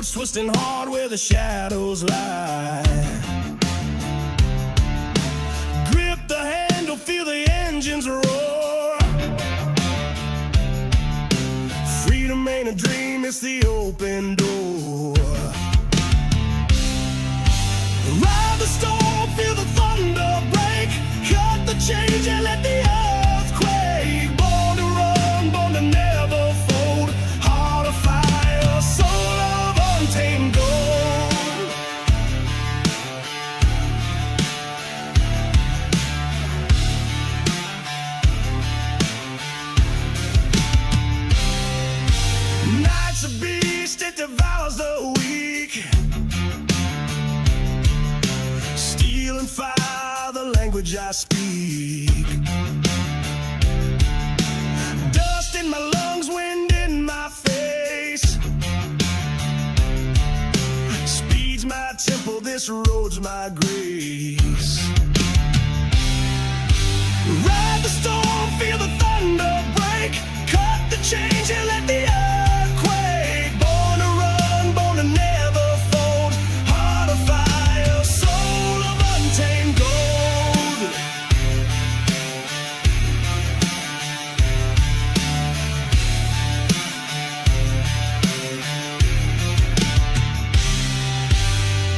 roads twisting hard where the shadows lie. Grip the handle, feel the engines roar. Freedom ain't a dream, it's the open door. Ride the storm, feel the thunder break. Cut the change and let the earth quake. Born to run, born to never fold. Heart of fire, soul of untamed gold. Night's a beast, it devours the weak. Steel and fire, the language I speak. Dust in my lungs, wind in my face. Speed's my temple, this road's my grace. Ride the storm, feel the thunder break. Cut the change and let the earth quake. Born to run, born to never fold. Heart of fire, soul of untamed gold.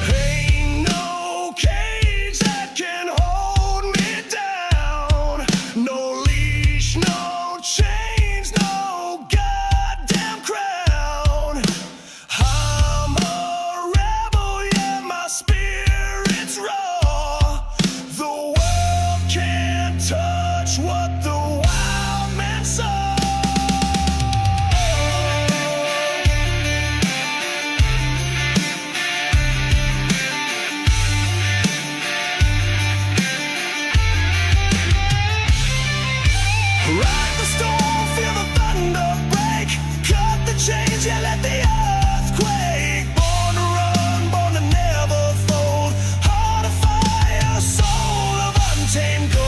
Ain't no cage that can hold me down. No leash, no chains, no goddamn crown. I'm a rebel, yeah, my spirit's raw. The world can't touch what the wild man saw. Ride the storm, feel the thunder break. Cut the change and let the earth quake. Born to run, born to never fold. Heart of fire, soul of untamed gold.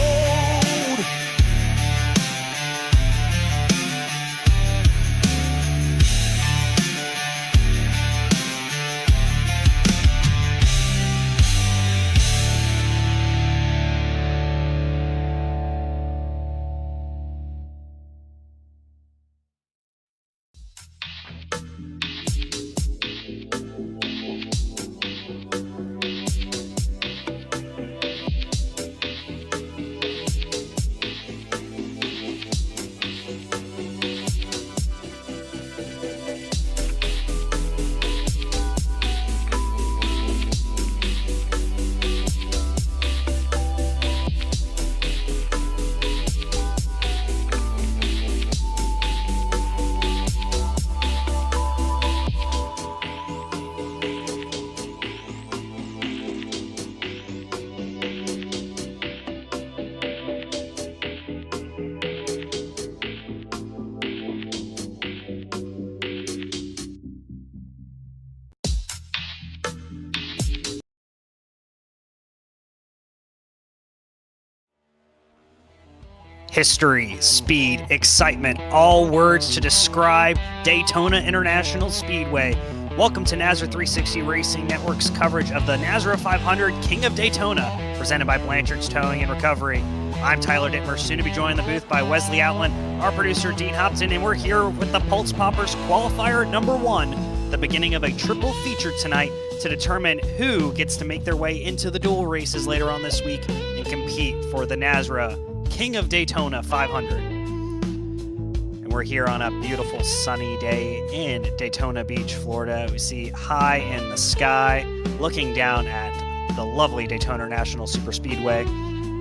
History, speed, excitement, all words to describe Daytona International Speedway. Welcome to NASRA 360 Racing Network's coverage of the NASRA 500 King of Daytona, presented by Blanchard's Towing and Recovery. I'm Tyler Dittmer, soon to be joined in the booth by Wesley Outland, our producer Dean Hopton, and we're here with the Pultz Poppers Qualifier number 1, the beginning of a triple feature tonight to determine who gets to make their way into the dual races later on this week and compete for the NASRA King of Daytona 500. And we're here on a beautiful sunny day in Daytona Beach, Florida. We see high in the sky, looking down at the lovely Daytona National Superspeedway.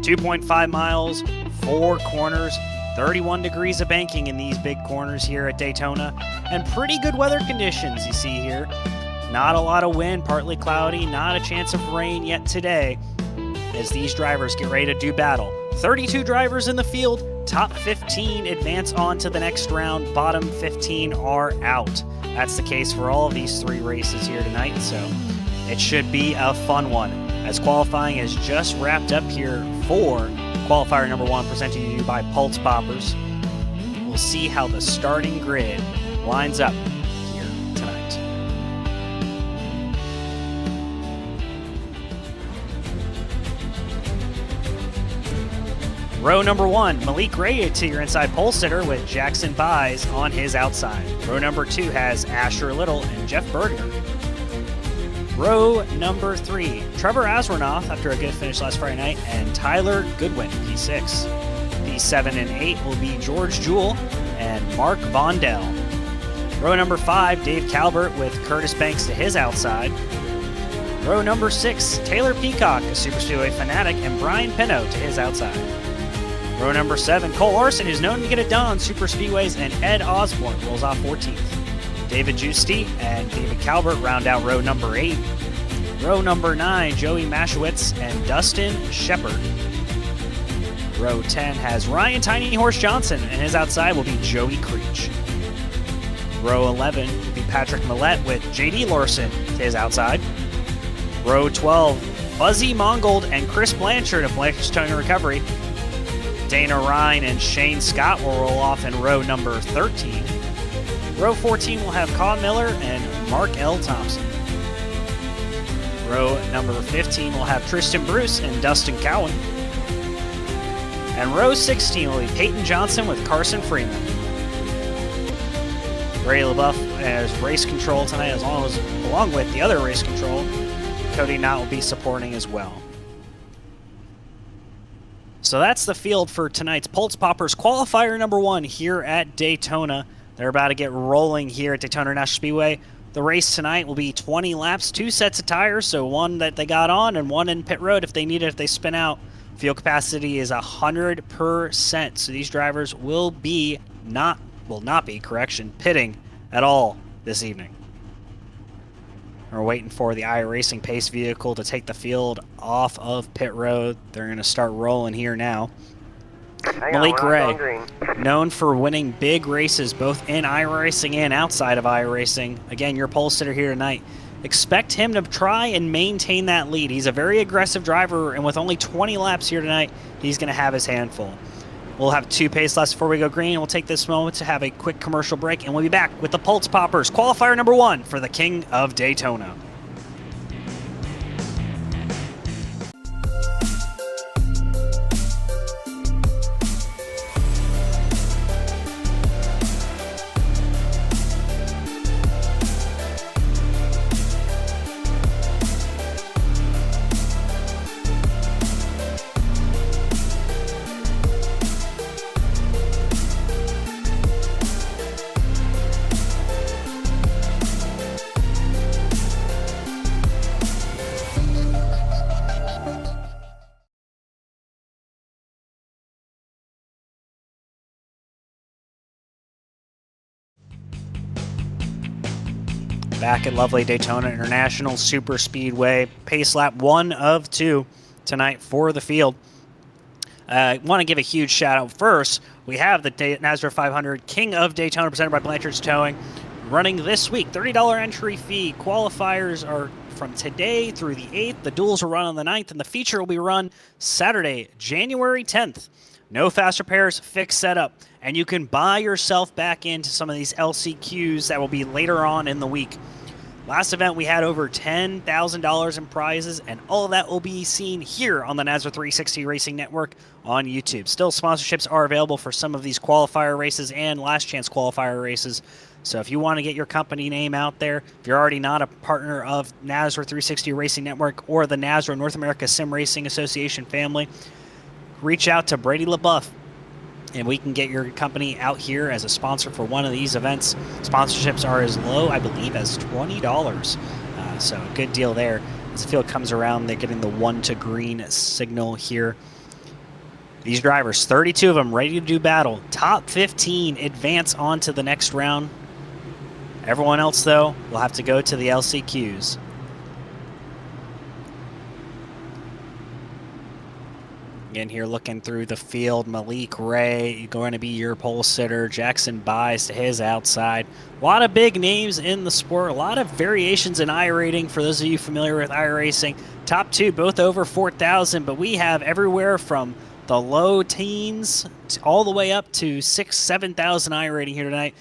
2.5 miles, 4 corners, 31 degrees of banking in these big corners here at Daytona, and pretty good weather conditions you see here. Not a lot of wind, partly cloudy, not a chance of rain yet today as these drivers get ready to do battle. 32 drivers in the field, top 15 advance on to the next round, bottom 15 are out. That's the case for all of these 3 races here tonight, so it should be a fun one. As qualifying is just wrapped up here for qualifier number 1, presented to you by Pultz Poppers. We'll see how the starting grid lines up here tonight. Row number 1, Malik Ray to your inside pole sitter with Jackson Buys on his outside. Row number 2 has Asher Little and Jeff Bergner. Row number 3, Trevor Aswanoff after a good finish last Friday night, and Tyler Goodwin, P6. P7 and 8 will be George Jewell and Mark Vondell. Row number 5, Dave Calvert with Curtis Banks to his outside. Row number 6, Taylor Peacock, a Super Speedway fanatic, and Brian Pinot to his outside. Row number 7, Cole Larson, who's known to get it done on Super Speedways, and Ed Osborne rolls off 14th. David Giusti and David Calvert round out row number 8. Row number 9, Joey Maschwitz and Dustin Shepard. Row 10 has Ryan Tiny Horse Johnson, and his outside will be Joey Creech. Row 11 will be Patrick Millette with JD Larson to his outside. Row 12, Buzzy Mongold and Chris Blanchard of Blanchard's Towing and Recovery. Dana Ryan and Shane Scott will roll off in row number 13. Row 14 will have Colin Miller and Mark L. Thompson. Row number 15 will have Tristan Bruce and Dustin Cowan. And row 16 will be Peyton Johnson with Carson Freeman. Ray LaBeouf as race control tonight, along with the other race control. Cody Knott will be supporting as well. So that's the field for tonight's Pultz Poppers qualifier number 1 here at Daytona. They're about to get rolling here at Daytona International Speedway. The race tonight will be 20 laps, 2 sets of tires, so one that they got on and one in pit road if they need it, if they spin out. Field capacity is 100%, so these drivers will not be pitting at all this evening. We're waiting for the iRacing Pace vehicle to take the field off of pit road. They're going to start rolling here now. Malik Ray, known for winning big races both in iRacing and outside of iRacing. Again, your pole sitter here tonight. Expect him to try and maintain that lead. He's a very aggressive driver, and with only 20 laps here tonight, he's going to have his handful. We'll have 2 pace laps before we go green. We'll take this moment to have a quick commercial break, and we'll be back with the Pultz Poppers qualifier number 1 for the King of Daytona. Back at lovely Daytona International Super Speedway, pace lap 1 of 2 tonight for the field. I want to give a huge shout out first. We have the NASRA 500 King of Daytona presented by Blanchard's Towing running this week. $30 entry fee. Qualifiers are from today through the 8th. The duels will run on the 9th, and the feature will be run Saturday, January 10th. No fast repairs, fixed setup, and you can buy yourself back into some of these LCQs that will be later on in the week. Last event, we had over $10,000 in prizes, and all of that will be seen here on the NASRA 360 Racing Network on YouTube. Still, sponsorships are available for some of these qualifier races and last chance qualifier races. So if you want to get your company name out there, if you're already not a partner of NASRA 360 Racing Network or the NASRA North America Sim Racing Association family, reach out to Brady LaBeouf, and we can get your company out here as a sponsor for one of these events. Sponsorships are as low, I believe, as $20. So a good deal there. As the field comes around, they're getting the 1 to green signal here. These drivers, 32 of them, ready to do battle. Top 15 advance on to the next round. Everyone else, though, will have to go to the LCQs. Again, here looking through the field, Malik Ray going to be your pole sitter. Jackson Buys to his outside. A lot of big names in the sport. A lot of variations in iRating for those of you familiar with iRacing. Top 2, both over 4,000, but we have everywhere from the low teens all the way up to 6,000, 7,000 iRating here tonight.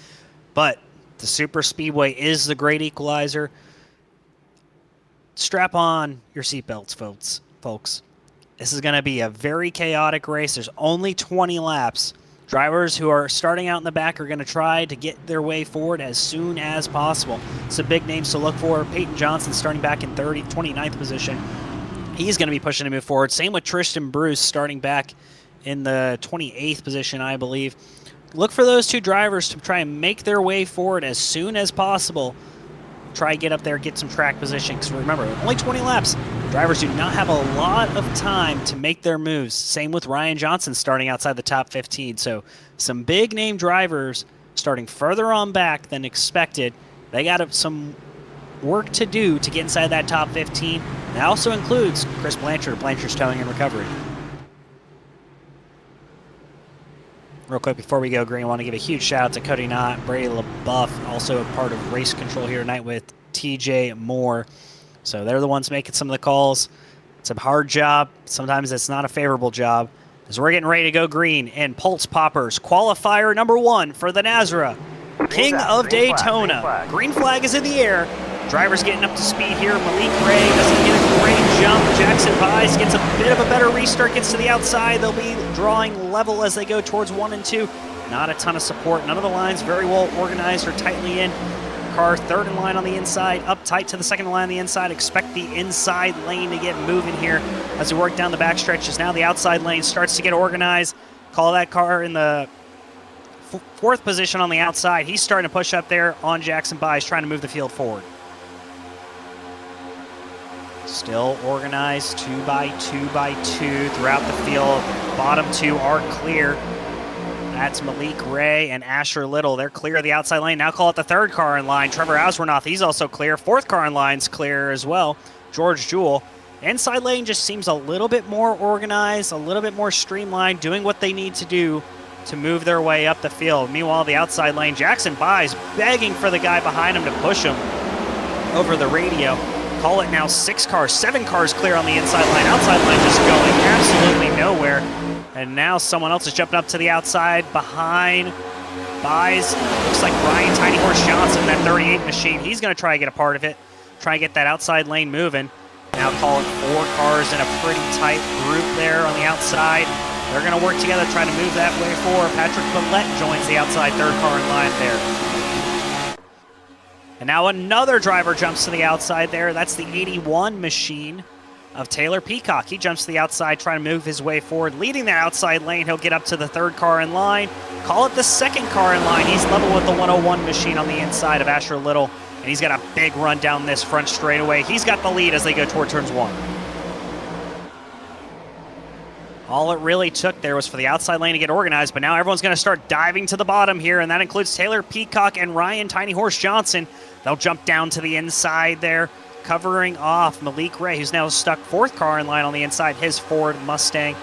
But the Super Speedway is the great equalizer. Strap on your seatbelts, folks. This is going to be a very chaotic race. There's only 20 laps. Drivers who are starting out in the back are going to try to get their way forward as soon as possible. Some big names to look for. Peyton Johnson starting back in 29th position. He's going to be pushing to move forward. Same with Tristan Bruce starting back in the 28th position, I believe. Look for those two drivers to try and make their way forward as soon as possible. Try to get up there, get some track position, because remember, only 20 laps. Drivers do not have a lot of time to make their moves. Same with Ryan Johnson starting outside the top 15. So some big name drivers starting further on back than expected. They got some work to do to get inside that top 15. That also includes Chris Blanchard, Blanchard's Towing and Recovery. Real quick before we go, Green, I want to give a huge shout out to Cody Knott, Brady LaBeouf, also a part of race control here tonight with TJ Moore. So they're the ones making some of the calls. It's a hard job. Sometimes it's not a favorable job. As we're getting ready to go green in Pultz Poppers, qualifier number 1 for the NASRA King of Daytona. Green flag is in the air. Drivers getting up to speed here. Malik Ray doesn't get a great jump. Jackson Pies gets a bit of a better restart, gets to the outside. They'll be drawing level as they go towards 1 and 2. Not a ton of support. None of the lines very well organized or tightly in. Car third in line on the inside, up tight to the second line on the inside. Expect the inside lane to get moving here as we work down the back stretches. Now the outside lane starts to get organized. Call that car in the 4th position on the outside. He's starting to push up there on Jackson Pies, trying to move the field forward. Still organized 2 by 2 by 2 throughout the field. Bottom 2 are clear. That's Malik Ray and Asher Little. They're clear of the outside lane. Now call it the 3rd car in line. Trevor Aswornoth, he's also clear. 4th car in line's clear as well. George Jewell. Inside lane just seems a little bit more organized, a little bit more streamlined, doing what they need to do to move their way up the field. Meanwhile, the outside lane, Jackson Pies begging for the guy behind him to push him over the radio. Call it now 6 cars, 7 cars clear on the inside line. Outside line just going absolutely nowhere. And now someone else is jumping up to the outside behind Pies. Looks like Brian Tiny Horse Johnson, that 38 machine. He's going to try to get a part of it, try to get that outside lane moving. Now call it 4 cars in a pretty tight group there on the outside. They're going to work together, try to move that way forward. Patrick Millette joins the outside 3rd car in line there. And now another driver jumps to the outside there. That's the 81 machine of Taylor Peacock. He jumps to the outside, trying to move his way forward. Leading the outside lane, he'll get up to the 3rd car in line. Call it the 2nd car in line. He's level with the 101 machine on the inside of Asher Little. And he's got a big run down this front straightaway. He's got the lead as they go toward turns 1. All it really took there was for the outside lane to get organized, but now everyone's going to start diving to the bottom here, and that includes Taylor Peacock and Ryan Tiny Horse Johnson. They'll jump down to the inside there, covering off Malik Ray, who's now stuck 4th car in line on the inside, his Ford Mustang.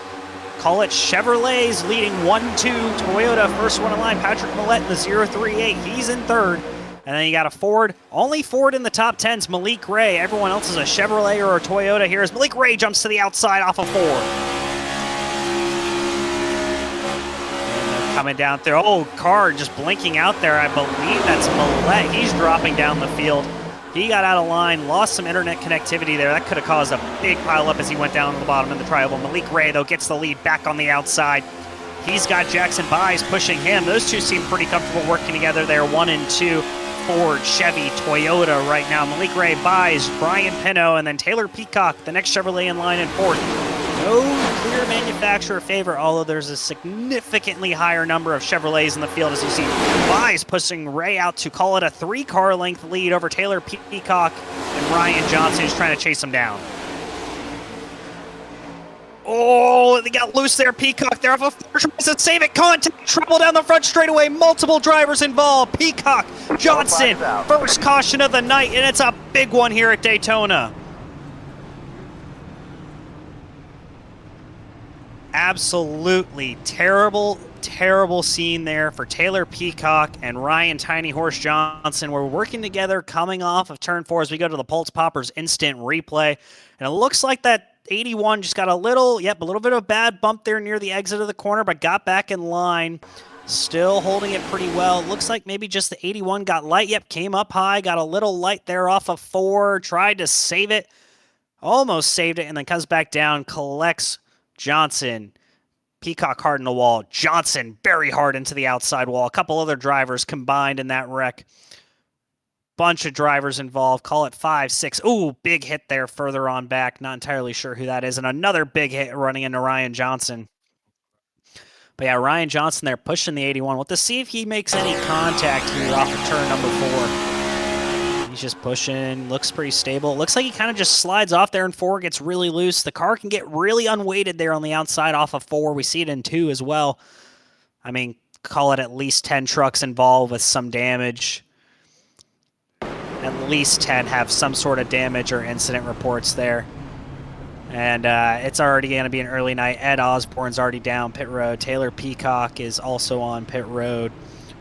Call it Chevrolet's leading 1-2. Toyota first one in line. Patrick Millette in the 038. He's in 3rd. And then you got a Ford. Only Ford in the top 10's Malik Ray. Everyone else is a Chevrolet or a Toyota here as Malik Ray jumps to the outside off of 4. Coming down through. Oh, car just blinking out there. I believe that's Millette. He's dropping down the field. He got out of line, lost some internet connectivity there. That could have caused a big pileup as he went down to the bottom of the triangle. Malik Ray, though, gets the lead back on the outside. He's got Jackson Pies pushing him. Those two seem pretty comfortable working together there. 1 and 2. Ford, Chevy, Toyota right now. Malik Ray, Pies, Brian Pino, and then Taylor Peacock, the next Chevrolet in line in 4th. No clear manufacturer favorite, although there's a significantly higher number of Chevrolets in the field, as you see. Pies pushing Ray out to call it a 3-car length lead over Taylor Peacock and Ryan Johnson, who's trying to chase him down. Oh, they got loose there. Peacock there off of 4, tries to save it. Contact, trouble down the front straightaway. Multiple drivers involved. Peacock, Johnson, first caution of the night, and it's a big one here at Daytona. Absolutely terrible, terrible scene there for Taylor Peacock and Ryan Tiny Horse Johnson. We're working together coming off of turn 4 as we go to the Pultz Poppers instant replay. And it looks like that 81 just got a little bit of a bad bump there near the exit of the corner, but got back in line. Still holding it pretty well. Looks like maybe just the 81 got light. Yep, came up high, got a little light there off of 4, tried to save it. Almost saved it, and then comes back down, collects Johnson, Peacock hard in the wall. Johnson very hard into the outside wall. A couple other drivers combined in that wreck. Bunch of drivers involved. Call it 5, 6. Ooh, big hit there further on back. Not entirely sure who that is. And another big hit running into Ryan Johnson. But yeah, Ryan Johnson there pushing the 81. We'll have to see if he makes any contact here off of turn number 4. He's just pushing. Looks pretty stable. Looks like he kind of just slides off there in 4, gets really loose. The car can get really unweighted there on the outside off of 4. We see it in 2 as well. I mean, call it at least 10 trucks involved with some damage. At least 10 have some sort of damage or incident reports there. And it's already going to be an early night. Ed Osborne's already down pit road. Taylor Peacock is also on pit road.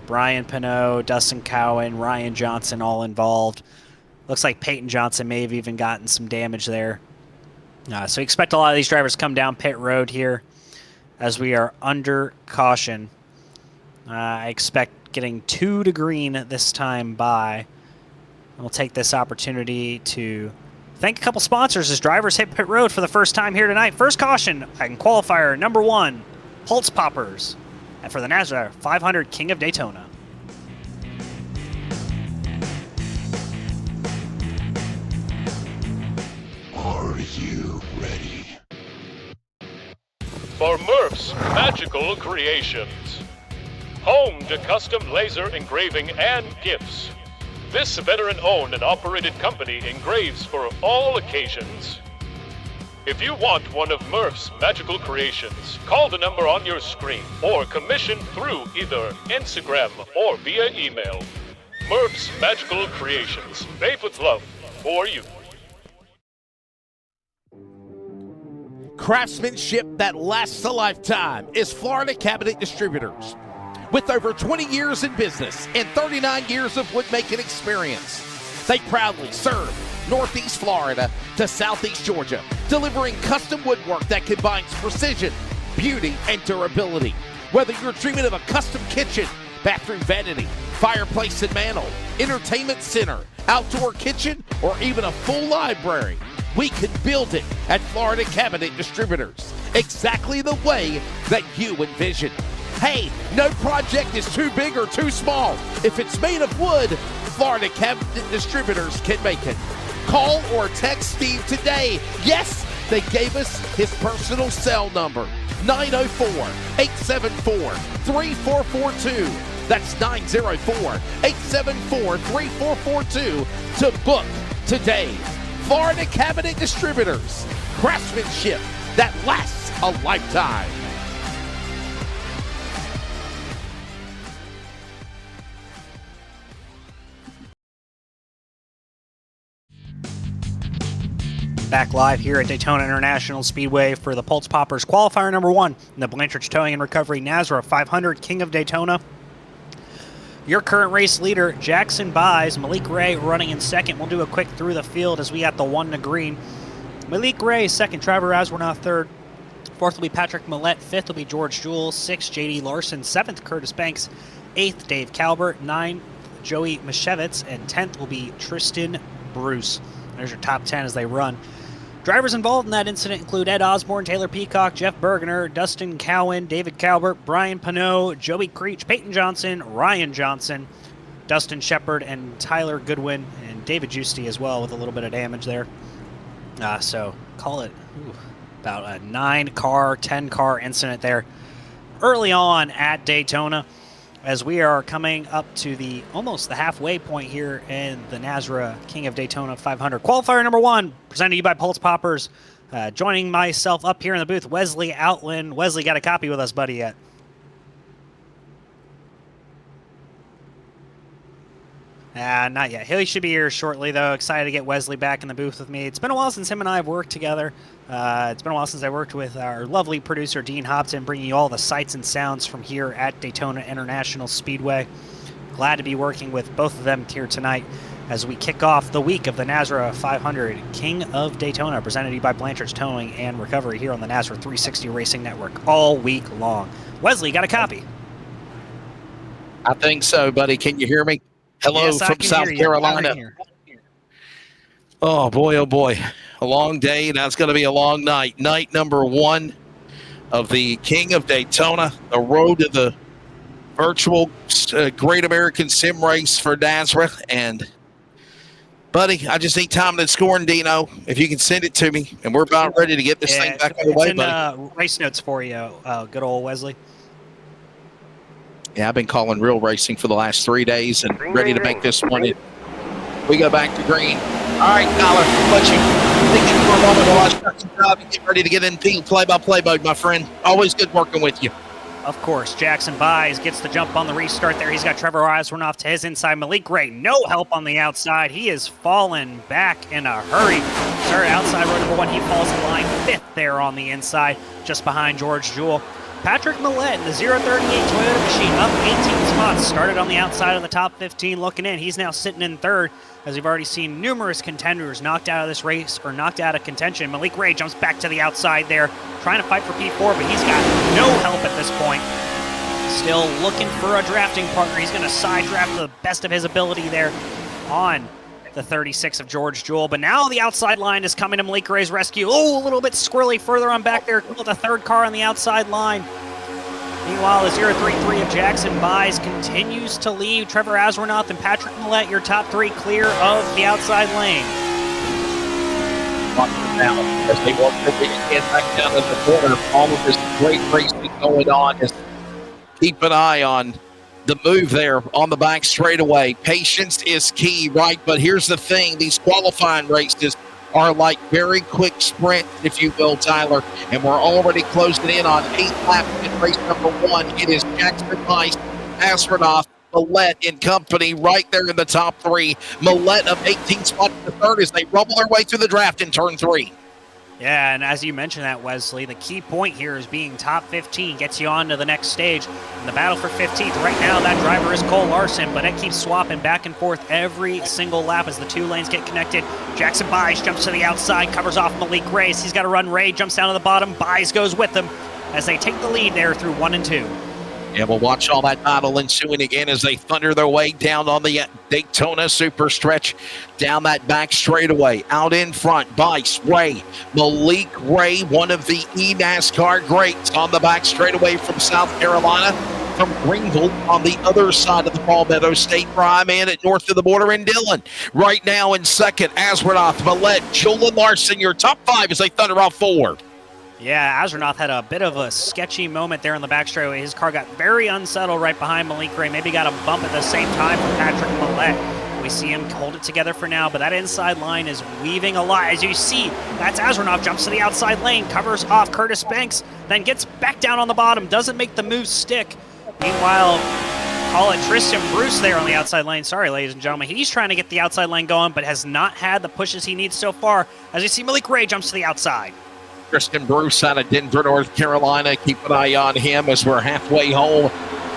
Brian Pinot, Dustin Cowan, Ryan Johnson all involved. Looks like Peyton Johnson may have even gotten some damage there. So we expect a lot of these drivers to come down pit road here as we are under caution. I expect getting 2 to green this time by. We'll take this opportunity to thank a couple sponsors as drivers hit pit road for the first time here tonight. First caution in qualifier number 1, Pultz Poppers, and for the NASRA 500 King of Daytona. Are you ready? For Murph's Magical Creations, home to custom laser engraving and gifts. This veteran-owned and operated company engraves for all occasions. If you want one of Murph's Magical Creations, call the number on your screen or commission through either Instagram or via email. Murph's Magical Creations, made with love for you. Craftsmanship that lasts a lifetime is Florida Cabinet Distributors. With over 20 years in business and 39 years of woodmaking experience, they proudly serve Northeast Florida to Southeast Georgia, delivering custom woodwork that combines precision, beauty, and durability. Whether you're dreaming of a custom kitchen, bathroom vanity, fireplace and mantel, entertainment center, outdoor kitchen, or even a full library, we can build it at Florida Cabinet Distributors, exactly the way that you envision. Hey, no project is too big or too small. If it's made of wood, Florida Cabinet Distributors can make it. Call or text Steve today. Yes, they gave us his personal cell number, 904-874-3442. That's 904-874-3442 to book today. Florida Cabinet Distributors, craftsmanship that lasts a lifetime. Back live here at Daytona International Speedway for the Pultz Poppers qualifier number 1 in the Blanchard's Towing and Recovery NASRA 500 King of Daytona. Your current race leader, Jackson Buys, Malik Ray running in second. We'll do a quick through the field as we got the 1 to green. Malik Ray second, Trevor Aswarnoff third. Fourth will be Patrick Millette. Fifth will be George Jewell. Sixth, J.D. Larson. Seventh, Curtis Banks. Eighth, Dave Calbert. Ninth, Joey Mashevitz. And 10th will be Tristan Bruce. There's your top 10 as they run. Drivers involved in that incident include Ed Osborne, Taylor Peacock, Jeff Bergener, Dustin Cowan, David Calbert, Brian Pinot, Joey Creech, Peyton Johnson, Ryan Johnson, Dustin Shepard, and Tyler Goodwin, and David Giusti as well with a little bit of damage there. So call it about a 9-car, 10-car incident there early on at Daytona as we are coming up to almost the halfway point here in the NASRA King of Daytona 500. Qualifier number 1, presented to you by Pultz Poppers. Joining myself up here in the booth, Wesley Outland. Wesley, got a copy with us, buddy, yet? Not yet. He should be here shortly, though. Excited to get Wesley back in the booth with me. It's been a while since him and I have worked together. It's been a while since I worked with our lovely producer, Dean Hobson, bringing you all the sights and sounds from here at Daytona International Speedway. Glad to be working with both of them here tonight as we kick off the week of the NASRA 500 King of Daytona, presented to you by Blanchard's Towing and Recovery here on the NASRA 360 Racing Network all week long. Wesley, got a copy? I think so, buddy. Can you hear me? Hello, yes, from South Carolina. Oh, boy, oh, boy. A long day. That's going to be a long night. Night number 1 of the King of Daytona, the road to the virtual Great American Sim Race for NASRA. And, buddy, I just need time to scoring, Dino. If you can send it to me, and we're about ready to get this thing back on the way, buddy. Race notes for you, good old Wesley. Yeah, I've been calling real racing for the last 3 days and ready to make this one. We go back to green. All right, Tyler, I'll let you think it for a moment while I start some drive and get ready to get in play-by-play mode, my friend. Always good working with you. Of course, Jackson Buys gets the jump on the restart there. He's got Trevor Oswald to his inside. Malik Gray, no help on the outside. He is falling back in a hurry. Started outside row number 1. He falls in line 5th there on the inside, just behind George Jewell. Patrick Millett in the 038 Toyota machine up 18 spots. Started on the outside of the top 15 looking in. He's now sitting in 3rd, as we've already seen numerous contenders knocked out of this race or knocked out of contention. Malik Ray jumps back to the outside there, trying to fight for P4, but he's got no help at this point. Still looking for a drafting partner. He's going to side draft to the best of his ability there on the 36 of George Jewell. But now the outside line is coming to Malik Ray's rescue. Oh, a little bit squirrely further on back there. The 3rd car on the outside line. Meanwhile, the 033 of Jackson Buys continues to lead. Trevor Aswarnoth and Patrick Millett, your top 3 clear of the outside lane. Now, as they work their way to get back down to the corner, all of this great racing going on. Is keep an eye on the move there on the back straightaway. Patience is key, right? But here's the thing. These qualifying races are like very quick sprints, if you will, Tyler. And we're already closing in on 8 laps in race number 1. It is Jackson Buys, Astronaut, Millett and company right there in the top 3. Millett up 18 spots to 3rd as they rumble their way through the draft in turn 3. Yeah, and as you mentioned that, Wesley, the key point here is being top 15 gets you on to the next stage. In the battle for 15th, right now that driver is Cole Larson, but it keeps swapping back and forth every single lap as the 2 lanes get connected. Jackson Buys jumps to the outside, covers off Malik Ray. He's got to run Ray, jumps down to the bottom. Buys goes with them as they take the lead there through 1 and 2. And we'll watch all that battle ensuing again as they thunder their way down on the Daytona super stretch, down that back straightaway. Out in front, Buys, Ray, Malik Ray, one of the NASCAR greats on the back straightaway from South Carolina, from Greenville on the other side of the Palmetto State Prime and at north of the border in Dillon. Right now in second, Aswarnoth, Millett, Jewell, and Larson, your top 5 as they thunder off 4. Yeah, Aswarnoth had a bit of a sketchy moment there on the back straightaway. His car got very unsettled right behind Malik Ray. Maybe got a bump at the same time from Patrick Millett. We see him hold it together for now, but that inside line is weaving a lot. As you see, that's Aswarnoth, jumps to the outside lane, covers off Curtis Banks, then gets back down on the bottom, doesn't make the move stick. Meanwhile, call it Tristan Bruce there on the outside lane. Sorry, ladies and gentlemen. He's trying to get the outside lane going, but has not had the pushes he needs so far. As you see, Malik Ray jumps to the outside. Tristan Bruce out of Denver, North Carolina. Keep an eye on him as we're halfway home.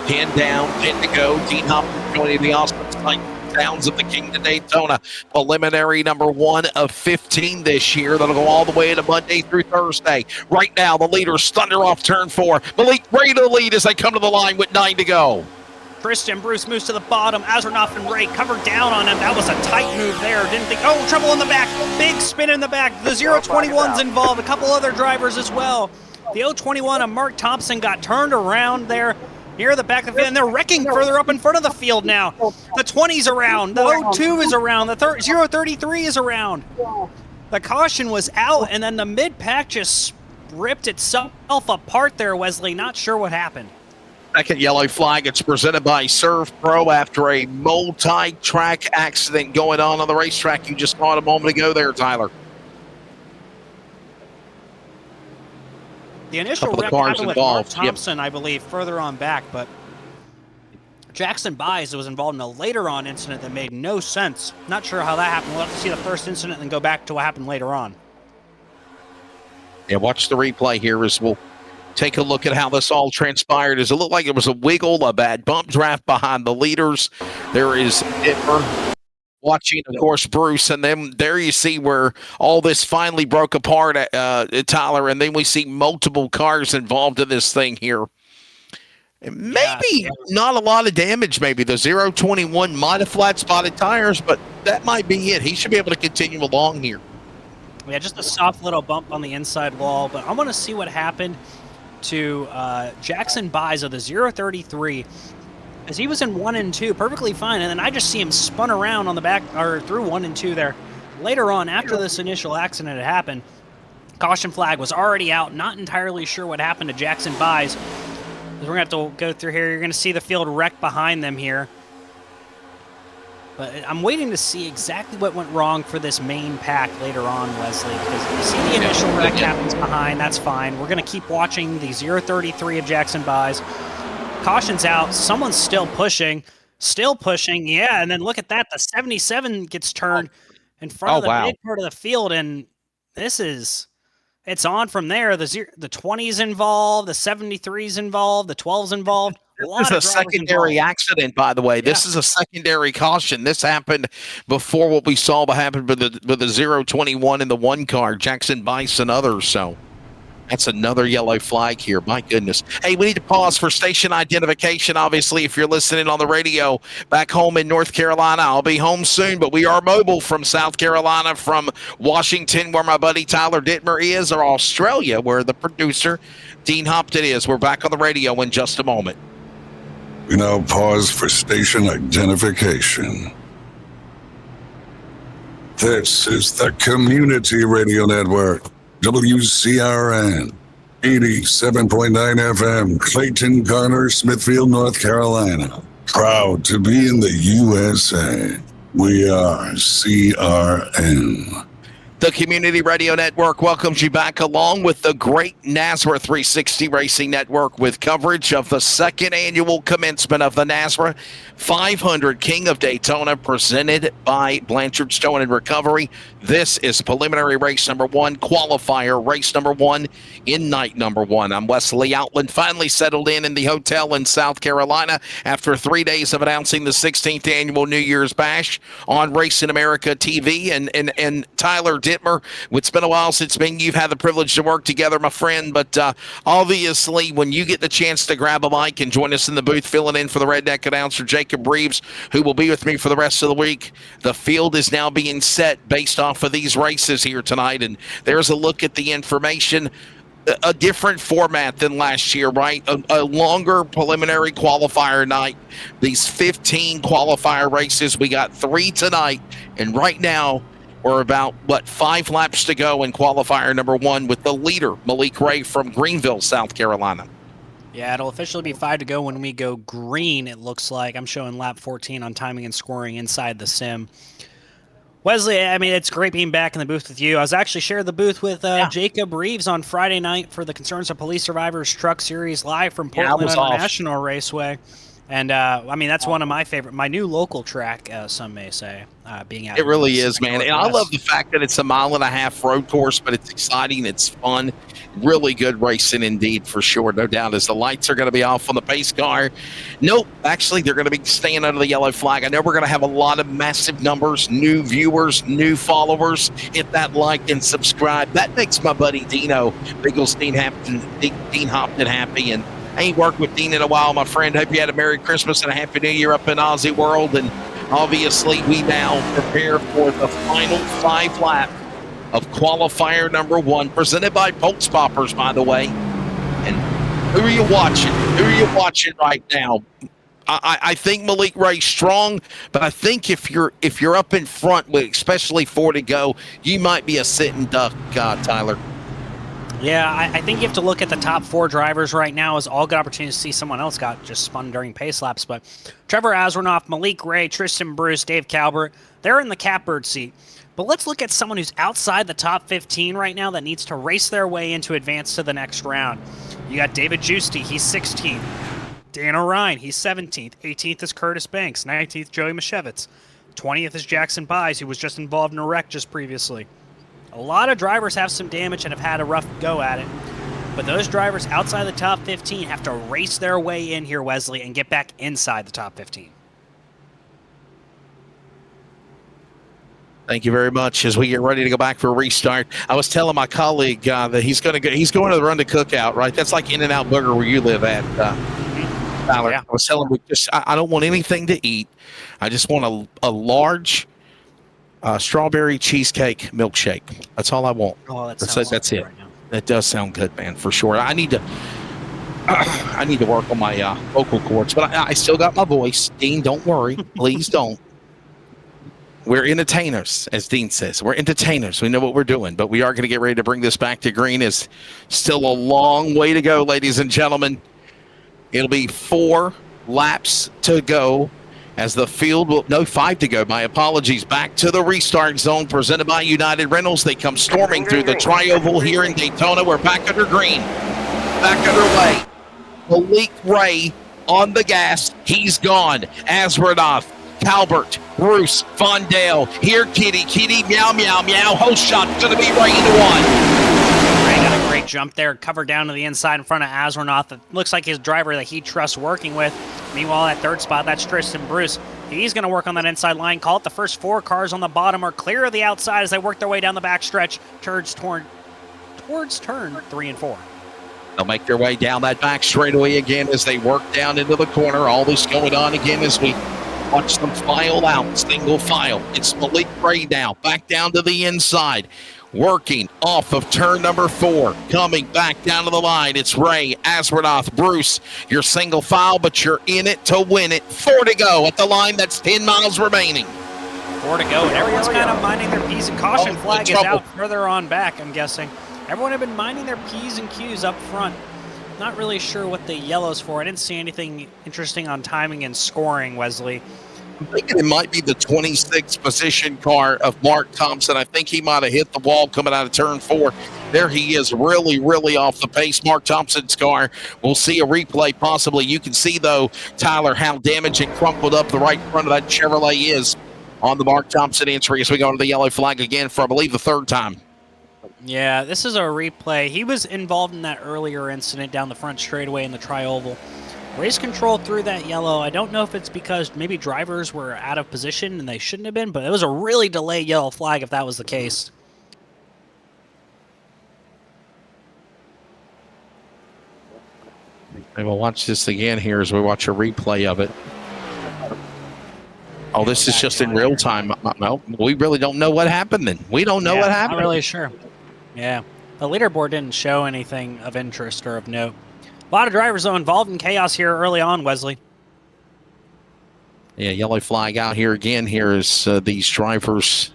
10 down, 10 to go. Dean Hopkins joining the awesome sounds of the King of Daytona. Preliminary number 1 of 15 this year. That'll go all the way to Monday through Thursday. Right now, the leaders thunder off turn 4. Malik Ray to the lead as they come to the line with 9 to go. Tristan Bruce moves to the bottom. Aswarnoth and Ray covered down on him. That was a tight move there. Didn't think, oh, trouble in the back. Big spin in the back. The 021's involved. A couple other drivers as well. The 021 of Mark Thompson got turned around there near the back of the field, and they're wrecking further up in front of the field now. The 20's around. The 02 is around. The 033 is around. The caution was out, and then the mid-pack just ripped itself apart there, Wesley. Not sure what happened. Second yellow flag. It's presented by Serve Pro after a multi-track accident going on the racetrack. You just saw it a moment ago there, Tyler. The initial wreck happened with Mark Thompson, I believe, further on back, but Jackson Buys was involved in a later on incident that made no sense. Not sure how that happened. We'll have to see the first incident and then go back to what happened later on. Yeah, watch the replay here as we'll take a look at how this all transpired. As it looked like it was a wiggle, a bad bump draft behind the leaders. There is Denver watching, of course, Bruce, and then there you see where all this finally broke apart, Tyler, and then we see multiple cars involved in this thing here. Maybe not a lot of damage, maybe. The 021 might have flat spotted tires, but that might be it. He should be able to continue along here. Yeah, just a soft little bump on the inside wall, but I want to see what happened to Jackson Buys of the 033, as he was in 1 and 2 perfectly fine, and then I just see him spun around on the back, or through 1 and 2 there. Later on, after this initial accident had happened, caution flag was already out. Not entirely sure what happened to Jackson Buys. We're going to have to go through here. You're going to see the field wreck behind them here. But I'm waiting to see exactly what went wrong for this main pack later on, Wesley, because you see the initial wreck happens behind. That's fine. We're going to keep watching the 033 of Jackson Buys. Caution's out. Someone's still pushing. Yeah, and then look at that. The 77 gets turned in front of the big part of the field, and it's on from there. The 20's involved, the 73's involved, the 12's involved. This is a secondary accident, by the way. This is a secondary caution. This happened before what we saw happened with the 021 in the 1 car, Jackson Bice and others. So that's another yellow flag here. My goodness. Hey, we need to pause for station identification. Obviously, if you're listening on the radio back home in North Carolina, I'll be home soon, but we are mobile from South Carolina, from Washington, where my buddy Tyler Dittmer is, or Australia, where the producer, Dean Hopton, is. We're back on the radio in just a moment. We now pause for station identification. This is the Community Radio Network, WCRN, 87.9 FM, Clayton, Garner, Smithfield, North Carolina. Proud to be in the USA. We are CRN. The Community Radio Network welcomes you back along with the great NASRA 360 Racing Network with coverage of the second annual commencement of the NASRA 500 King of Daytona, presented by Blanchard Stone and Recovery. This is preliminary race number 1, qualifier race number 1 in night number 1. I'm Wesley Outland, finally settled in the hotel in South Carolina after 3 days of announcing the 16th annual New Year's Bash on Racing America TV. And Tyler Dittmer, it's been a while since you've had the privilege to work together, my friend, but obviously when you get the chance to grab a mic and join us in the booth filling in for the redneck announcer Jacob Reeves, who will be with me for the rest of the week, the field is now being set based off of these races here tonight, and there's a look at the information. A different format than last year, right? A longer preliminary qualifier night. These 15 qualifier races, we got 3 tonight, and right now we're about, 5 laps to go in qualifier number 1 with the leader, Malik Ray from Greenville, South Carolina. Yeah, it'll officially be 5 to go when we go green, it looks like. I'm showing lap 14 on timing and scoring inside the sim. Wesley, I mean, it's great being back in the booth with you. I was actually sharing the booth with Jacob Reeves on Friday night for the Concerns of Police Survivors Truck Series live from Portland International Raceway. And, I mean, that's one of my new local track, some may say, being out. It really is, man. And I love the fact that it's a 1.5 mile road course, but it's exciting. It's fun. Really good racing indeed, for sure. No doubt. As the lights are going to be off on the pace car. Nope. Actually, they're going to be staying under the yellow flag. I know we're going to have a lot of massive numbers, new viewers, new followers. Hit that like and subscribe. That makes my buddy Dino Bigglestein Dean Hopton happy. And I ain't worked with Dean in a while, my friend. Hope you had a Merry Christmas and a Happy New Year up in Aussie World. And obviously, we now prepare for the final 5 lap of qualifier number 1, presented by Pultz Poppers, by the way. And who are you watching? Who are you watching right now? I think Malik Ray's strong, but I think if you're up in front with especially 4 to go, you might be a sitting duck, Tyler. Yeah, I think you have to look at the top 4 drivers right now as all good opportunities to see someone else got just spun during pace laps. But Trevor Azranoff, Malik Ray, Tristan Bruce, Dave Calvert, they're in the catbird seat. But let's look at someone who's outside the top 15 right now that needs to race their way into advance to the next round. You got David Giusti, he's 16th. Dan O'Ryan, he's 17th. 18th is Curtis Banks. 19th, Joey Mashevitz. 20th is Jackson Buys, who was just involved in a wreck just previously. A lot of drivers have some damage and have had a rough go at it. But those drivers outside the top 15 have to race their way in here, Wesley, and get back inside the top 15. Thank you very much. As we get ready to go back for a restart, I was telling my colleague that he's going to the Run to Cookout, right? That's like In-N-Out Burger where you live at, Tyler. Yeah. I was telling him, I don't want anything to eat. I just want a large strawberry cheesecake milkshake. That's all I want. Oh, that's it. Right now. That does sound good, man, for sure. I need to I need to work on my vocal cords, but I still got my voice. Dean, don't worry. Please don't. We're entertainers, as Dean says. We're entertainers. We know what we're doing, but we are going to get ready to bring this back to green. Is still a long way to go, ladies and gentlemen. It'll be 4 laps to go as the field will, no, 5 to go. My apologies. Back to the restart zone presented by United Rentals. They come storming through the tri-oval here in Daytona. We're back under green. Back underway. Malik Ray on the gas. He's gone. Asradoff, Talbert, Bruce, Vondale. Here, Kitty, meow, meow, meow. Host shot going to be right into one. Ray got a great jump there, covered down to the inside in front of Asronoff. It looks like his driver that he trusts working with. Meanwhile, at third spot, that's Tristan Bruce. He's going to work on that inside line. Call it the first 4 cars on the bottom are clear of the outside as they work their way down the backstretch towards turn 3 and 4. They'll make their way down that back straightaway again as they work down into the corner. All this going on again as we watch them file out, single file. It's Malik Ray now, back down to the inside, working off of turn number 4, coming back down to the line. It's Ray, Asradoff, Bruce. You're single file, but you're in it to win it. 4 to go at the line. That's 10 miles remaining. 4 to go, and everyone's kind of minding their P's and caution flag is out further on back, I'm guessing. Everyone had been minding their P's and Q's up front. Not really sure what the yellow's for. I didn't see anything interesting on timing and scoring, Wesley. I'm thinking it might be the 26th position car of Mark Thompson. I think he might have hit the wall coming out of turn 4. There he is, really, really off the pace. Mark Thompson's car. We'll see a replay possibly. You can see, though, Tyler, how damaged and crumpled up the right front of that Chevrolet is on the Mark Thompson entry as we go to the yellow flag again for, I believe, the 3rd time. Yeah, this is a replay. He was involved in that earlier incident down the front straightaway in the tri-oval. Race control through that yellow. I don't know if it's because maybe drivers were out of position and they shouldn't have been, but it was a really delayed yellow flag if that was the case. And we'll watch this again here as we watch a replay of it. Oh, this is just in real time. No, we really don't know what happened then. We don't know what happened. Not really sure. Yeah, the leaderboard didn't show anything of interest or of note. A lot of drivers, though, involved in chaos here early on, Wesley. Yeah, yellow flag out here again. Here is these drivers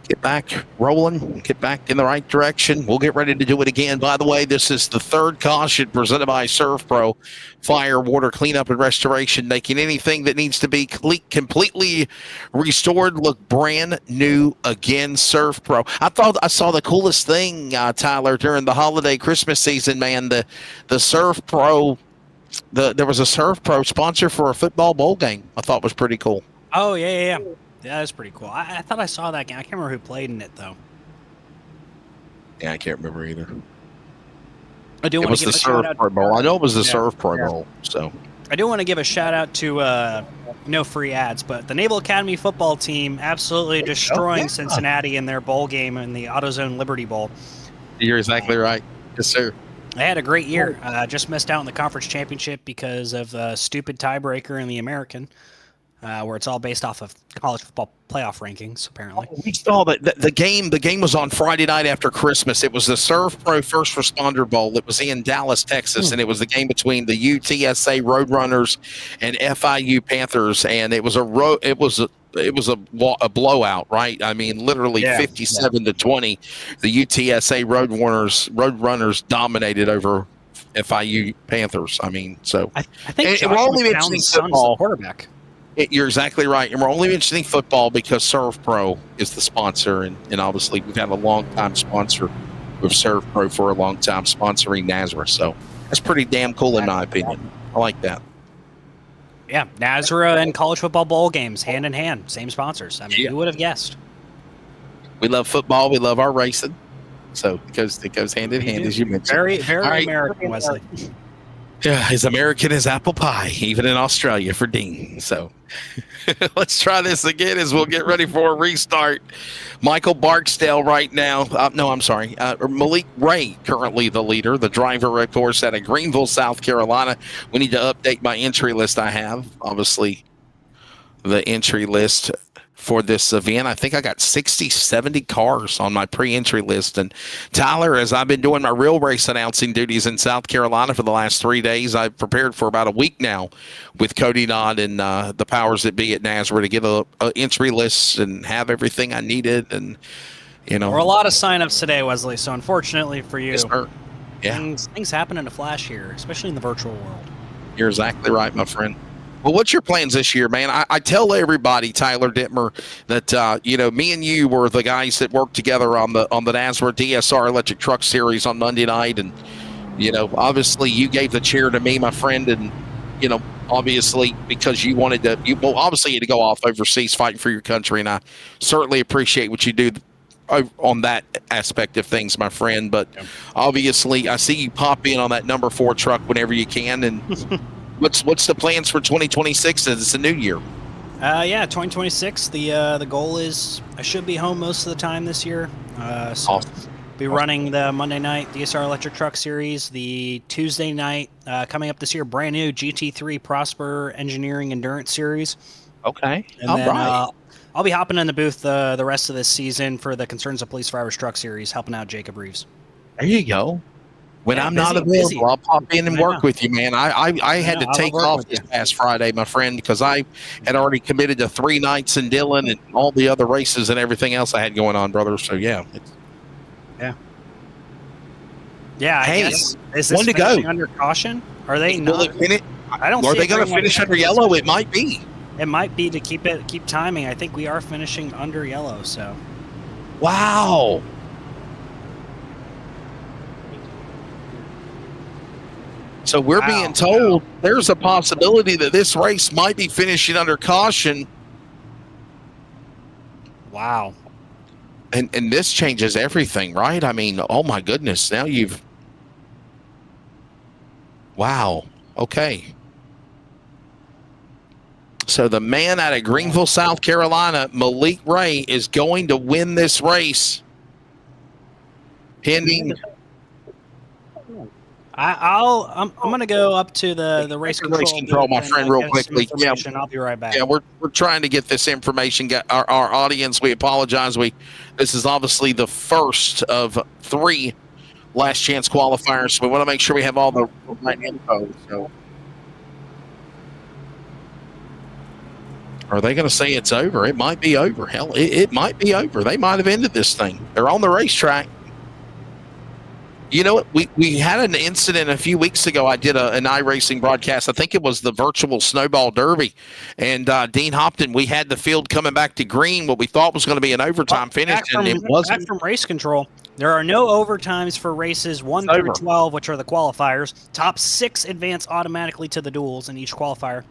get back rolling, get back in the right direction. We'll get ready to do it again. By the way, this is the 3rd caution presented by Surf Pro. Fire, water, cleanup, and restoration, making anything that needs to be completely restored look brand new again. Surf Pro. I thought I saw the coolest thing, Tyler, during the holiday Christmas season, man. The Surf Pro, there was a Surf Pro sponsor for a football bowl game. I thought was pretty cool. Oh, yeah. Yeah, that's pretty cool. I thought I saw that game. I can't remember who played in it, though. Yeah, I can't remember either. I do it want was to give the a shout Surf out. Pro Bowl. I know it was the Surf Pro Bowl. So I do want to give a shout out to no free ads, but the Naval Academy football team absolutely destroying Cincinnati in their bowl game in the AutoZone Liberty Bowl. You're exactly right. Yes, sir. They had a great year. Just missed out in the conference championship because of the stupid tiebreaker in the American. Where it's all based off of college football playoff rankings, apparently. We saw that the game was on Friday night after Christmas. It was the Surf Pro First Responder Bowl. It was in Dallas, Texas, and it was the game between the UTSA Roadrunners and FIU Panthers, and it was a blowout, right? I mean, literally 57-20. The UTSA Roadrunners dominated over FIU Panthers. I mean, so I think we're only mentioning football. Quarterback. You're exactly right. And we're only mentioning football because Surf Pro is the sponsor. And obviously, we've had a long-time sponsor with Surf Pro for a long time sponsoring NASRA. So that's pretty damn cool in my opinion. I like that. Yeah, NASRA and college football bowl games, hand in hand, same sponsors. I mean, who would have guessed? We love football. We love our racing. So it goes hand in hand, as you mentioned. Very, very American, Wesley. Yeah, as American as apple pie, even in Australia for Dean. So let's try this again as we'll get ready for a restart. Michael Barksdale right now. Malik Ray, currently the leader. The driver, of course, out of Greenville, South Carolina. We need to update my entry list I have. Obviously, the entry list for this event. I think I got 60, 70 cars on my pre-entry list. And Tyler, as I've been doing my real race announcing duties in South Carolina for the last 3 days, I've prepared for about a week now with Cody Dodd and the powers that be at NASRA to get a entry list and have everything I needed. And, you know. There were a lot of signups today, Wesley. So unfortunately for you, yeah. things happen in a flash here, especially in the virtual world. You're exactly right, my friend. Well, what's your plans this year, man? I tell everybody, Tyler Dittmer, that me and you were the guys that worked together on the NASRA DSR Electric Truck Series on Monday night, and obviously you gave the chair to me, my friend, and obviously because you wanted to, obviously you had to go off overseas fighting for your country, and I certainly appreciate what you do on that aspect of things, my friend. But obviously, I see you pop in on that number 4 truck whenever you can, and. What's the plans for 2026 as it's a new year? 2026. The goal is I should be home most of the time this year. So be running the Monday night DSR Electric Truck Series, the Tuesday night coming up this year, brand new GT3 Prosper Engineering Endurance Series. Okay, and then, I'll be hopping in the booth the rest of this season for the Concerns of Police Drivers Truck Series, helping out Jacob Reeves. There you go. When I'm not available, I'll pop in and work with you, man. I had to take off this past Friday, my friend, because I had already committed to 3 nights in Dillon and all the other races and everything else I had going on, brother. So, yeah. Yeah, hey, I guess. Is this finishing under caution? Are they not? I don't. Are they going to finish under yellow? It might be. It might be to keep timing. I think we are finishing under yellow. So. Wow. So we're being told there's a possibility that this race might be finishing under caution. Wow. And this changes everything, right? I mean, oh my goodness. Now you've. Wow. Okay. So the man out of Greenville, South Carolina, Malik Ray, is going to win this race. Pending. I'm going to go up to the race control, my friend, real quickly. Yeah, I'll be right back. Yeah, we're trying to get this information. Our audience, we apologize. This is obviously the first of 3 last chance qualifiers. So we want to make sure we have all the right info. So, are they going to say it's over? It might be over. Hell, it might be over. They might have ended this thing. They're on the racetrack. You know what? We had an incident a few weeks ago. I did an iracing broadcast. I think it was the virtual Snowball Derby. And Dean Hopton, we had the field coming back to green, what we thought was going to be an overtime finish, and it wasn't. Back from race control, there are no overtimes for races 1 through 12, which are the qualifiers. Top 6 advance automatically to the duels in each qualifier.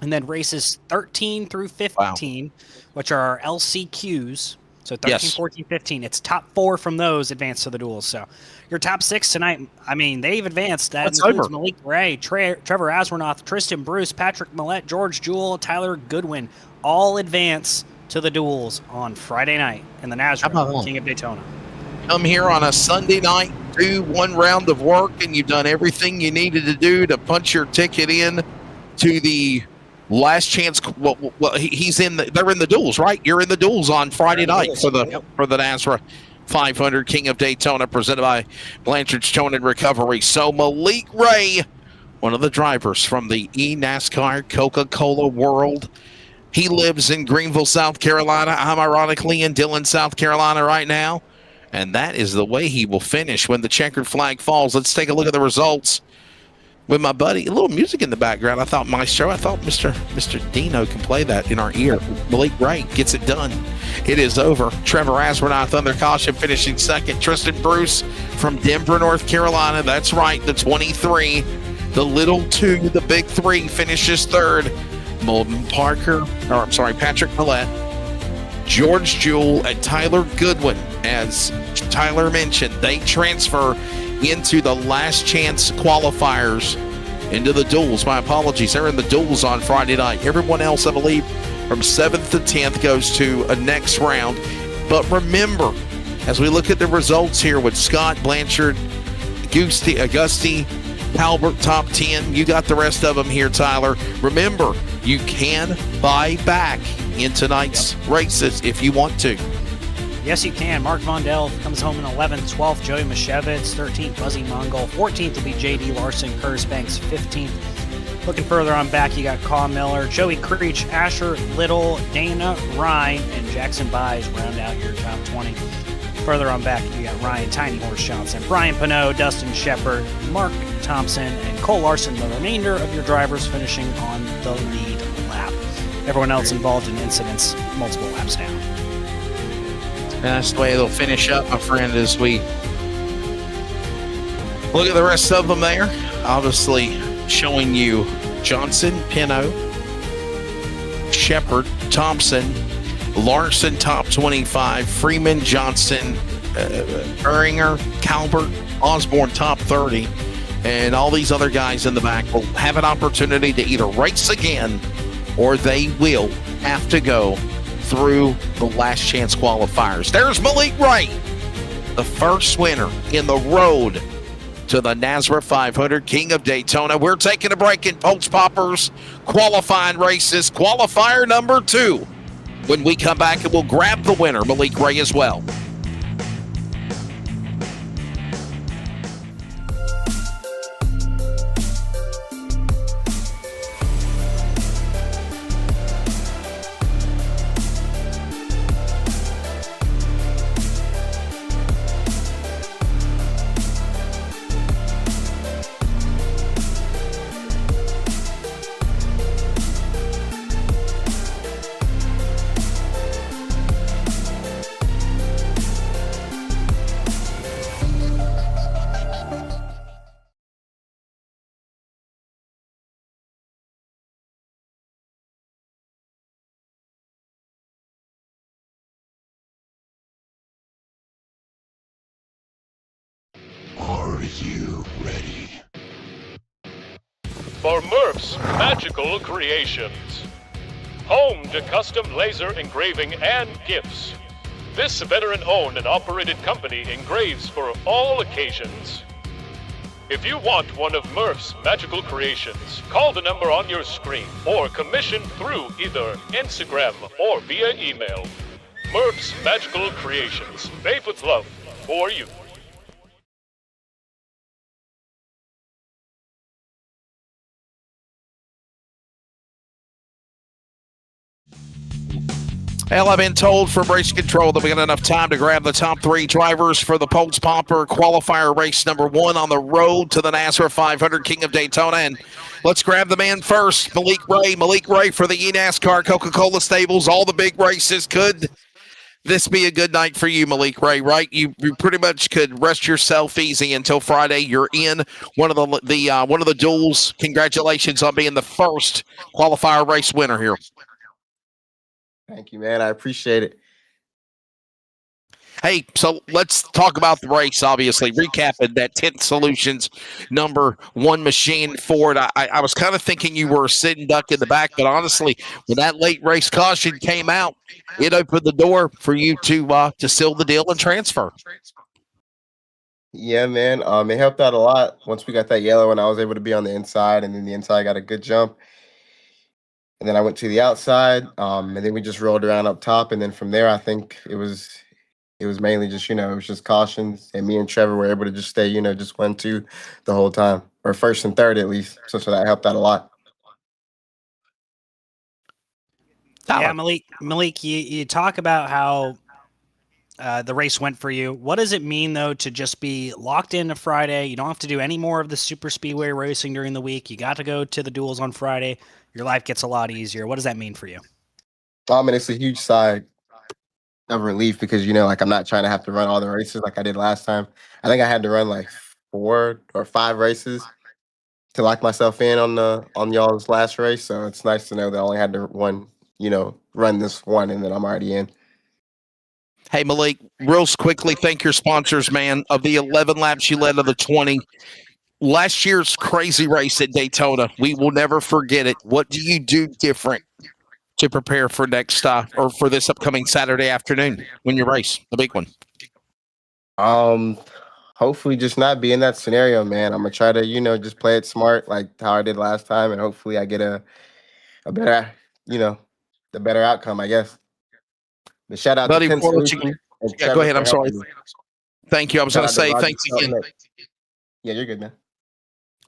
And then races 13 through 15, which are our LCQs. So 13, 14, 15. It's top 4 from those advance to the duels. So your top 6 tonight, I mean, they've advanced. That includes Malik Ray, Trevor Aswarnoth, Tristan Bruce, Patrick Millette, George Jewell, Tyler Goodwin, all advance to the duels on Friday night in the NASRA King of Daytona. Come here on a Sunday night, do 1 round of work, and you've done everything you needed to do to punch your ticket in to the last chance. Well, he's in. They're in the duels, right? You're in the duels on Friday night for the NASRA 500 King of Daytona, presented by Blanchard's Towing and Recovery. So Malik Ray, one of the drivers from the eNASCAR Coca-Cola world, he lives in Greenville, South Carolina. I'm ironically in Dillon, South Carolina right now, and that is the way he will finish when the checkered flag falls. Let's take a look at the results. With my buddy, a little music in the background. I thought Mr. Dino can play that in our ear. Malik Ray gets it done. It is over. Trevor Aswarnoth under caution, finishing second. Tristan Bruce from Denver, North Carolina. That's right, the 23. The little 2, the big 3 finishes third. Patrick Millette, George Jewell, and Tyler Goodwin. As Tyler mentioned, they transfer into the last chance qualifiers, into the duels. My apologies. They're in the duels on Friday night. Everyone else, I believe, from 7th to 10th goes to a next round. But remember, as we look at the results here with Scott, Blanchard, Augusti, Halbert, top 10, you got the rest of them here, Tyler. Remember, you can buy back in tonight's races if you want to. Yes, you can. Mark Vondell comes home in 11th, 12th, Joey Mashevitz, 13th, Buzzy Mongol, 14th will be J.D. Larson, Curtis Banks, 15th. Looking further on back, you got Caw Miller, Joey Creech, Asher Little, Dana Ryan, and Jackson Byes round out your top 20. Further on back, you got Ryan Tiny Horse Johnson, Brian Pinot, Dustin Shepard, Mark Thompson, and Cole Larson, the remainder of your drivers finishing on the lead lap. Everyone else involved in incidents multiple laps down. And that's the way they'll finish up, my friend, as we look at the rest of them there. Obviously, showing you Johnson, Pinot, Shepard, Thompson, Larson top 25, Freeman, Johnson, Erringer, Calvert, Osborne top 30, and all these other guys in the back will have an opportunity to either race again or they will have to go through the last chance qualifiers. There's Malik Ray, the first winner in the road to the NASRA 500 King of Daytona. We're taking a break in Pultz Poppers qualifying races, qualifier number 2. When we come back, and we'll grab the winner, Malik Ray, as well. Are you ready? For Murph's Magical Creations. Home to custom laser engraving and gifts. This veteran-owned and operated company engraves for all occasions. If you want one of Murph's Magical Creations, call the number on your screen or commission through either Instagram or via email. Murph's Magical Creations, made with love for you. Well, I've been told from race control that we got enough time to grab the top 3 drivers for the Pultz Popper qualifier race number 1 on the road to the NASRA 500 King of Daytona. And let's grab the man first, Malik Ray. Malik Ray for the eNASCAR Coca-Cola Stables, all the big races. Could this be a good night for you, Malik Ray, right? You pretty much could rest yourself easy until Friday. You're in one of the one of the duels. Congratulations on being the first qualifier race winner here. Thank you, man. I appreciate it. Hey, so let's talk about the race, obviously. Recapping that 10th Solutions number 1 machine Ford. I was kind of thinking you were a sitting duck in the back, but honestly, when that late race caution came out, it opened the door for you to seal the deal and transfer. Yeah, man. It helped out a lot. Once we got that yellow and I was able to be on the inside, and then the inside got a good jump. And then I went to the outside, and then we just rolled around up top. And then from there, I think it was mainly just, it was just cautions. And me and Trevor were able to just stay, just 1-2 the whole time, or first and third at least. So that helped out a lot. Yeah, Malik, you talk about how the race went for you. What does it mean, though, to just be locked into Friday? You don't have to do any more of the super speedway racing during the week. You got to go to the duels on Friday. Your life gets a lot easier. What does that mean for you? It's a huge sigh of relief because, I'm not trying to have to run all the races like I did last time. I think I had to run like 4 or 5 races to lock myself in on y'all's last race. So it's nice to know that I only had to run this one and then I'm already in. Hey, Malik, real quickly, thank your sponsors, man. Of the 11 laps you led of the 20, last year's crazy race at Daytona, we will never forget it. What do you do different to prepare for next or for this upcoming Saturday afternoon when you race, the big one? Hopefully just not be in that scenario, man. I'm gonna try to, just play it smart like how I did last time, and hopefully I get a better, the better outcome, I guess. The shout out Buddy, to Ken before I let you Solution and yeah, go Trevor ahead. for I'm sorry. helping me. Thank you. I was Shout going to out to say Roger thanks for helping again. me. Yeah, you're good, man.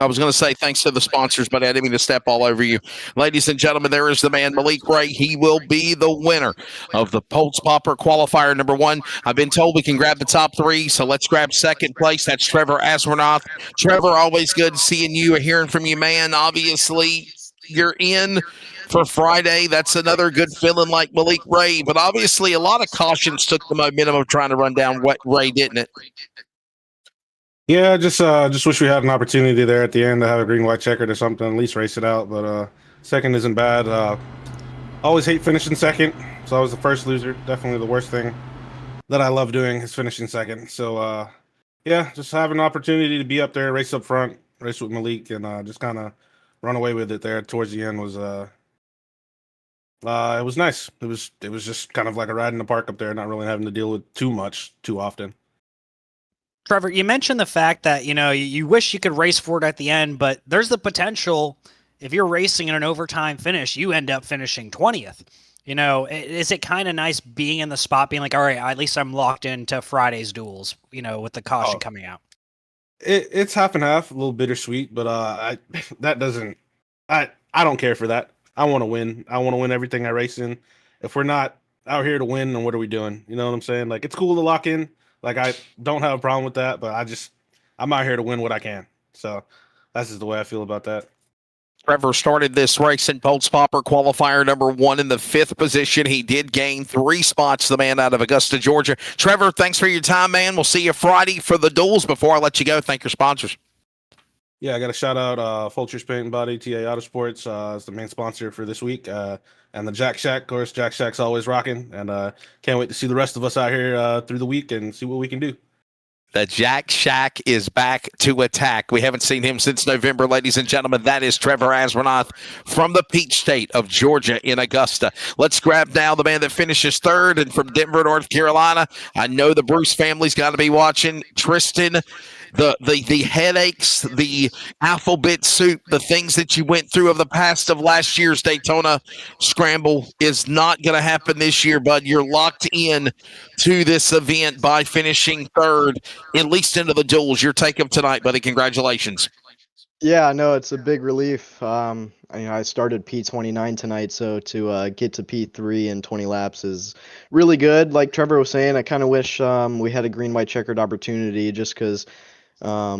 I was going to say thanks to the sponsors, but I didn't mean to step all over you. Ladies and gentlemen, there is the man, Malik Ray. He will be the winner of the Pultz Popper Qualifier number 1. I've been told we can grab the top 3, so let's grab second place. That's Trevor Aswarnoth. Trevor, always good seeing you and hearing from you, man. Obviously, you're in for Friday. That's another good feeling like Malik Ray, but obviously a lot of cautions took the momentum of trying to run down Ray, didn't it? Yeah, just wish we had an opportunity there at the end to have a green white checkered or something, at least race it out. But second isn't bad. Always hate finishing second, so I was the first loser. Definitely the worst thing that I love doing is finishing second. So yeah, just having an opportunity to be up there, race up front, race with Malik, and just kind of run away with it there towards the end was it was nice. It was just kind of like a ride in the park up there, not really having to deal with too much too often. Trevor, you mentioned the fact that, you wish you could race for it at the end, but there's the potential if you're racing in an overtime finish, you end up finishing 20th. Is it kind of nice being in the spot, being like, all right, at least I'm locked into Friday's duels, with the caution coming out? It's half and half, a little bittersweet, but I don't care for that. I want to win. I want to win everything I race in. If we're not out here to win, then what are we doing? You know what I'm saying? Like, it's cool to lock in. Like, I don't have a problem with that, but I'm out here to win what I can. So that's just the way I feel about that. Trevor started this race in Pultz Popper Qualifier number 1 in the 5th position. He did gain 3 spots, the man out of Augusta, Georgia. Trevor, thanks for your time, man. We'll see you Friday for the duels. Before I let you go, thank your sponsors. Yeah, I got to shout out Fulcher's Paint and Body, TA Autosports is the main sponsor for this week. And the Jack Shack, of course. Jack Shack's always rocking. And can't wait to see the rest of us out here through the week and see what we can do. The Jack Shack is back to attack. We haven't seen him since November, ladies and gentlemen. That is Trevor Aswarnoth from the Peach State of Georgia in Augusta. Let's grab now the man that finishes 3rd and from Denver, North Carolina. I know the Bruce family's got to be watching. Tristan, the headaches, the alphabet soup, the things that you went through of the past of last year's Daytona Scramble is not going to happen this year, bud. You're locked in to this event by finishing 3rd, at least into the duels. Your take of tonight, buddy. Congratulations. Yeah, no, it's a big relief. I started P29 tonight, so to get to P3 in 20 laps is really good. Like Trevor was saying, I kind of wish we had a green-white checkered opportunity just because, I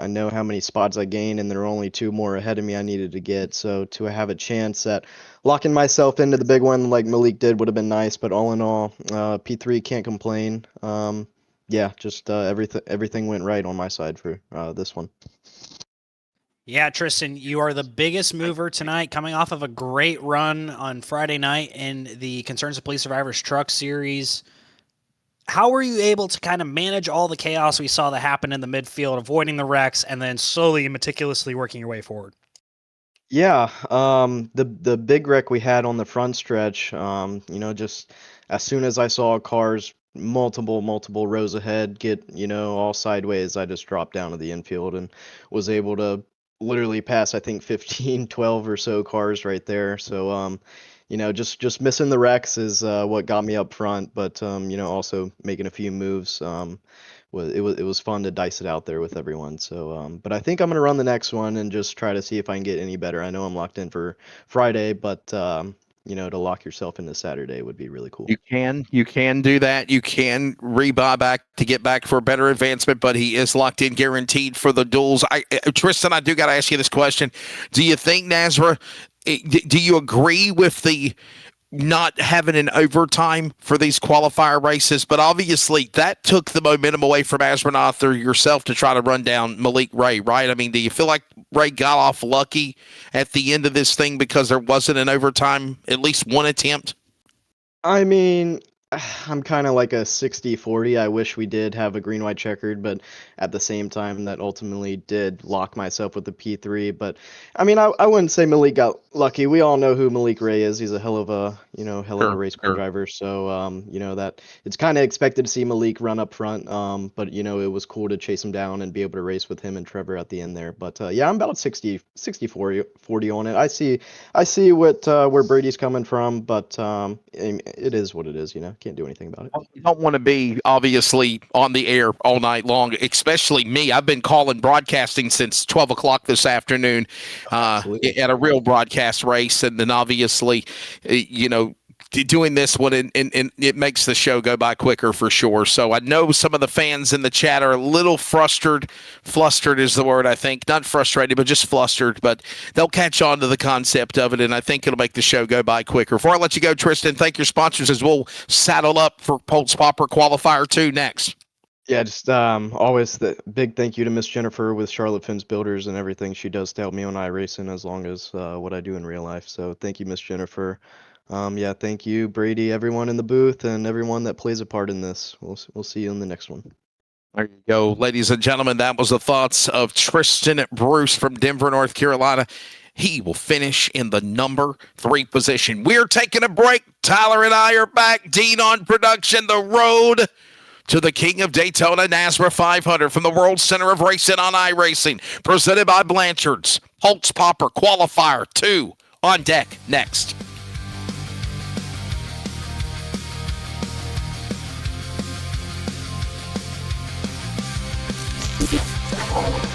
know how many spots I gained, and there are only 2 more ahead of me I needed to get. So to have a chance at locking myself into the big one like Malik did would have been nice. But all in all, P3 can't complain. Yeah, just everything went right on my side for this one. Yeah, Tristan, you are the biggest mover tonight, coming off of a great run on Friday night in the Concerns of Police Survivors Truck Series. How were you able to kind of manage all the chaos we saw that happen in the midfield, avoiding the wrecks, and then slowly and meticulously working your way forward? Yeah, the big wreck we had on the front stretch, just as soon as I saw cars multiple rows ahead get, all sideways, I just dropped down to the infield and was able to literally pass, I think, 15, 12 or so cars right there. So, just missing the wrecks is what got me up front, but, also making a few moves. It was fun to dice it out there with everyone. So, but I think I'm going to run the next one and just try to see if I can get any better. I know I'm locked in for Friday, but, to lock yourself into Saturday would be really cool. You can do that. You can rebuy back to get back for a better advancement, but he is locked in guaranteed for the duels. Tristan, I do got to ask you this question. Do you think, NASRA, do you agree with the not having an overtime for these qualifier races? But obviously that took the momentum away from Aswarnoth or yourself to try to run down Malik Ray, right? I mean, do you feel like Ray got off lucky at the end of this thing because there wasn't an overtime, at least one attempt? I mean, I'm kind of like a 60-40. I wish we did have a green white checkered, but at the same time, that ultimately did lock myself with the P3. But I mean, I wouldn't say Malik got lucky. We all know who Malik Ray is. He's a hell of a race car driver. So that it's kind of expected to see Malik run up front. But it was cool to chase him down and be able to race with him and Trevor at the end there. But yeah, I'm about 40 on it. I see what where Brady's coming from, but it is what it is. Can't do anything about it. You don't want to be obviously on the air all night long, especially me. I've been calling broadcasting since 12 o'clock this afternoon at a real broadcast race. And then obviously, doing this one, and it makes the show go by quicker for sure. So I know some of the fans in the chat are a little flustered is the word, I think. Not frustrated, but just flustered. But they'll catch on to the concept of it, and I think it'll make the show go by quicker. Before I let you go, Tristan, thank your sponsors as we'll saddle up for Pultz Popper Qualifier 2 next. Yeah, just always the big thank you to Miss Jennifer with Charlotte Finn's Builders and everything she does to help me on iRacing as long as what I do in real life. So thank you, Miss Jennifer. Thank you, Brady, everyone in the booth, and everyone that plays a part in this. We'll see you in the next one. There you go, ladies and gentlemen. That was the thoughts of Tristan Bruce from Denver, North Carolina. He will finish in the number 3 position. We're taking a break. Tyler and I are back. Dean on production. The road to the King of Daytona NASRA 500 from the World Center of Racing on iRacing, presented by Blanchard's. Pultz Popper Qualifier 2 on deck next. Oh.